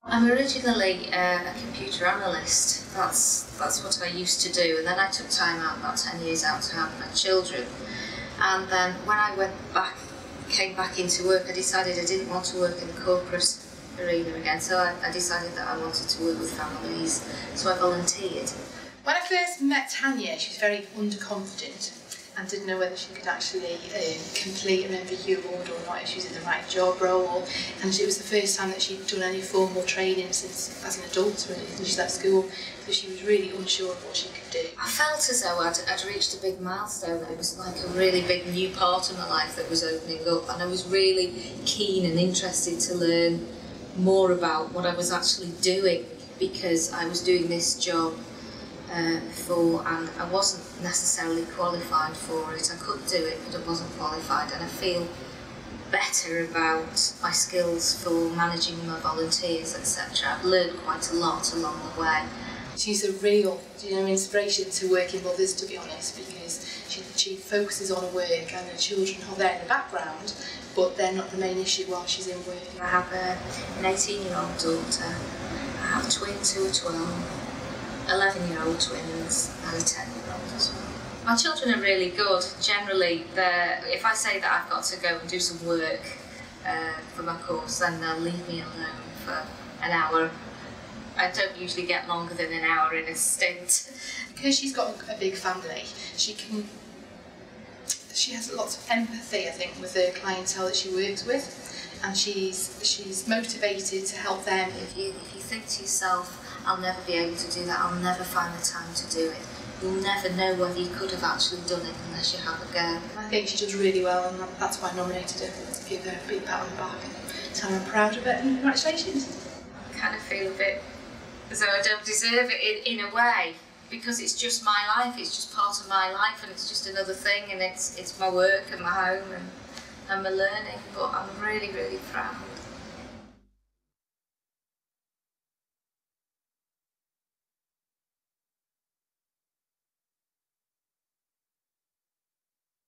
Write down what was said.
I'm originally a computer analyst. That's what I used to do, and then I took time out, about 10 years out, to have my children. And then when I came back into work, I decided I didn't want to work in the corporate arena again, so I decided that I wanted to work with families, so I volunteered. When I first met Tanya, she was very underconfident and didn't know whether she could actually complete an MVQ award or not, if she was in the right job role. And it was the first time that she'd done any formal training since as an adult, really, since she left school. So she was really unsure of what she could do. I felt as though I'd reached a big milestone. It was like a really big new part of my life that was opening up, and I was really keen and interested to learn more about what I was actually doing, because I was doing this job before and I wasn't necessarily qualified for it. I could do it, but I wasn't qualified, and I feel better about my skills for managing my volunteers, etc. I've learned quite a lot along the way. She's a real, inspiration to working mothers, to be honest, because she focuses on her work and her children are there in the background, but they're not the main issue while she's in work. I have an 18-year-old daughter, I have twins who are 12, 11-year-old twins and a 10-year-old as well. My children are really good. Generally, if I say that I've got to go and do some work for my course, then they'll leave me alone for an hour. I don't usually get longer than an hour in a stint. Because she's got a big family, she has lots of empathy, I think, with the clientele that she works with, and she's motivated to help them. If you think to yourself, I'll never be able to do that, I'll never find the time to do it, you'll never know whether you could have actually done it unless you have a go. I think she does really well, and that's why I nominated her, to give her a big pat on the back and tell her I'm proud of it, and congratulations. I kind of feel a bit as though I don't deserve it in a way, because it's just my life, it's just part of my life, and it's just another thing, and it's my work and my home and my learning, but I'm really, really proud.